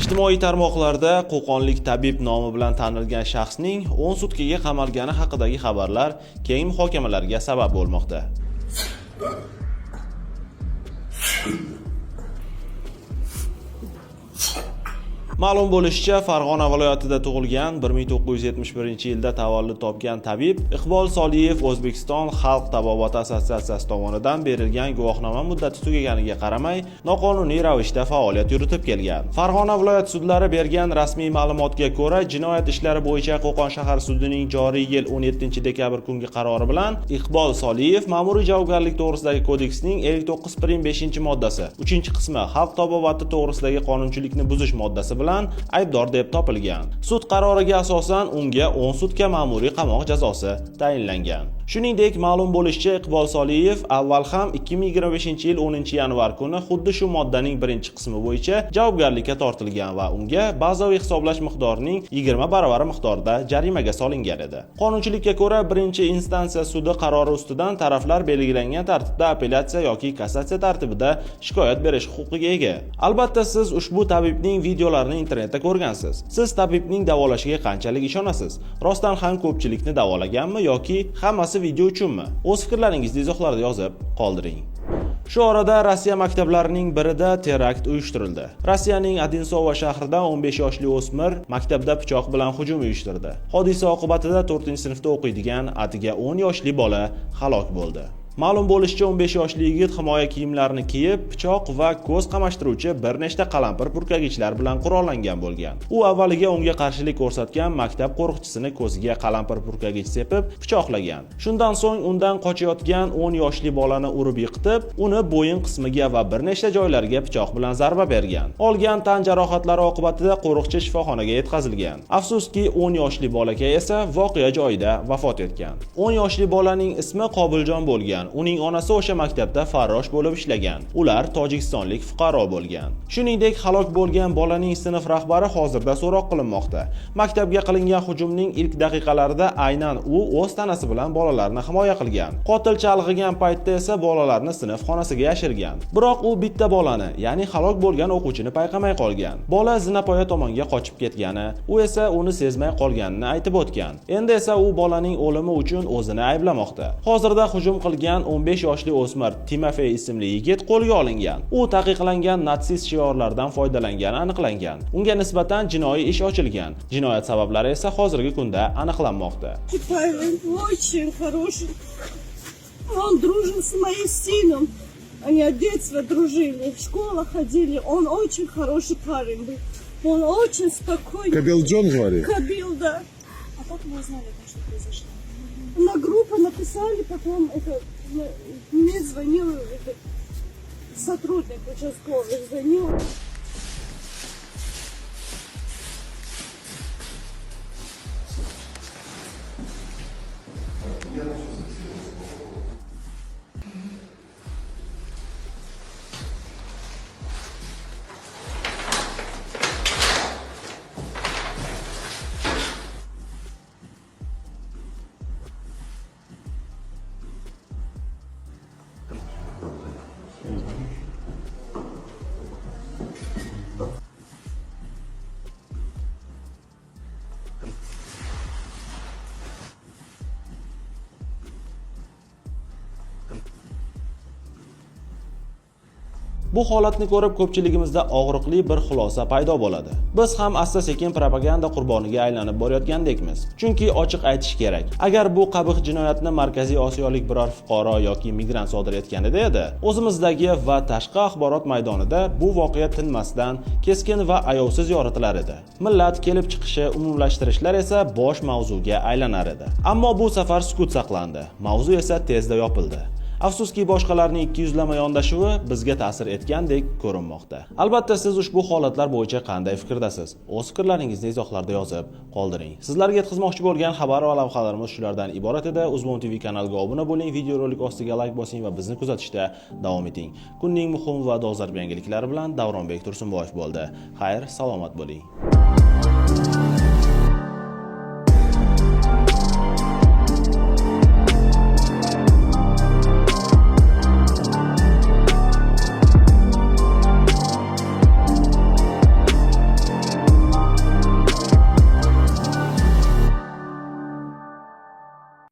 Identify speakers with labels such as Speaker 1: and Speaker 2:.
Speaker 1: Ijtimoiy tarmoqlarda Qo'qonlik tabib nomi bilan tanilgan shaxsning 10 sutkaga qamalgani haqidagi xabarlar keng muhokamalarga sabab bo'lmoqda. Ma'lum bo'lishicha, Farg'ona viloyatida tug'ilgan 1971-yilda tavallud topgan tabib Iqbol Soliyev O'zbekiston Xalq tabobati assotsiatsiyasi tomonidan berilgan guvohnoma muddati tugaganiga qaramay, noqonuniy ravishda faoliyat yuritib kelgan. Farg'ona viloyat sudlari bergan rasmiy ma'lumotga ko'ra, jinoyat ishlari bo'yicha Qo'qon shahar sudining joriy yil 17-dekabr kungi qarori bilan Iqbol Soliyev ma'muriy javobgarlik to'g'risidagi kodeksning 59.5-moddasi 3-qismi Xalq tabobati to'g'risidagi qonunchilikni buzish moddasi bilan aybdor deb topilgan. Sud qaroriga asosan unga 10 sutka ma'muriy qamoq jazosi tayinlangan. Shuningdek, ma'lum bo'lishicha, Iqbol Soliyev avval ham 2025-yil 10-yanvar kuni xuddi shu moddaning 1-qismi bo'yicha javobgarlikka tortilgan va unga bazaviy hisoblash miqdorining 20 baravari miqdorida jarimaga solingan edi. Qonunchilikka ko'ra, 1-instansiya sudi qarori ustidan taraflar belgilangan tartibda apellyatsiya yoki kassatsiya tartibida shikoyat berish huquqiga ega. Albatta, siz ushbu tabibning videolarini internetda ko'rgansiz. Siz tabibning davolashiga qanchalik ishonasiz? Rostdan ham ko'pchilikni davolaganmi yoki hammasi video uchunmi? O'z fikrlaringizni izohlarda yozib qoldiring. Shu orada Rossiya maktablarining birida terakt uyushtirildi. Rossiyaning Odensova shahrida 15 yoshli o'smir maktabda pichoq bilan hujum uyushtirdi. Hodisa oqibatida 4-sinfda o'qiydigan atiga 10 yoshli bola halok bo'ldi. Ma'lum bo'lishicha, 15 yoshli yigit himoya kiyimlarini kiyib, pichoq va ko'z qamashtiruvchi bir nechta qalampir purkagichlar bilan qurollangan bo'lgan. U avvaliga unga qarshilik ko'rsatgan maktab qo'riqchisini ko'ziga qalampir purkagich sepib, pichoqlagan. Shundan so'ng undan qochayotgan 10 yoshli bolani urib yiqitib, uni bo'yin qismiga va bir nechta joylariga pichoq bilan zarba bergan. Olgan tan jarohatlari oqibatida qo'riqchi shifoxonaga yetkazilgan. Afsuski, 10 yoshli bolakay esa voqea joyida vafot etgan. 10 yoshli bolaning ismi Qobiljon bo'lgan. Uning onasi o'sha maktabda farrosh bo'lib ishlagan. Ular tojikistonlik fuqaro bo'lgan. Shuningdek, halok bo'lgan bolaning sinf rahbari hozirda so'roq qilinmoqda. Maktabga qilingan hujumning ilk daqiqalarida aynan u o'z tanasi bilan bolalarni himoya qilgan. Qotil chalg'igan paytda esa bolalarni sinf xonasiga yashirgan. Biroq u bitta bolani, ya'ni halok bo'lgan o'quvchini payqamay qolgan. Bola zinapoya tomonga qochib ketgani, u esa uni sezmay qolganini aytib o'tgan. Endi esa u bolaning o'limi uchun o'zini ayblamoqda. Hozirda hujum qilgan 15 yoshli o'smir Timofey ismli yigit qo'lga olingan. U taqiqlangan natsist shiorlardan foydalangani aniqlangan. Unga nisbatan jinoiy ish ochilgan. Jinoyat sabablari esa hozirgi kunda aniqlanmoqda.
Speaker 2: Он дружил с моим сыном. Они от детства дружили, в школу ходили. Он очень хороший парень был. Он очень спокойный.
Speaker 3: Кабилджон звали?
Speaker 2: Кабил, да.
Speaker 4: А как вы узнали, что произошло?
Speaker 2: На группу написали, потом мне звонил сотрудник участковый, звонил.
Speaker 1: Bu holatni ko'rib ko'pchiligimizda og'riqli bir xulosa paydo bo'ladi. Biz ham asta-sekin propaganda qurboniga aylanib borayotgandekmiz. Chunki ochiq aytish kerak. Agar bu qabih jinoyatni Markaziy Osiyolik biror fuqaro yoki migrant sodir etganida edi, o'zimizdagi va tashqi axborot maydonida bu voqea tinmasdan, keskin va ayovsiz yoritilar edi. Millat kelib chiqishi, umumlashtirishlar esa bosh mavzuga aylanar edi. Ammo bu safar sukut saqlandi. Mavzu esa tezda yopildi. Afsuski boshqalarning ikkiyuzlama yondashuvi bizga ta'sir etgandek ko'rinmoqda. Albatta siz ushbu holatlar bo'yicha qanday fikrdasiz? O'z fikrlaringizni izohlarda yozib qoldiring. Sizlarga yetkazmoqchi bo'lgan xabar va lavhalarimiz shulardan iborat edi. Uzmon TV kanaliga obuna bo'ling, videorolik ostiga like bosing va bizni kuzatishda davom eting. Kunning muhim va dolzarb yangiliklari bilan Davronbek Tursunboyev bo'ldi. Xayr, salomat bo'ling.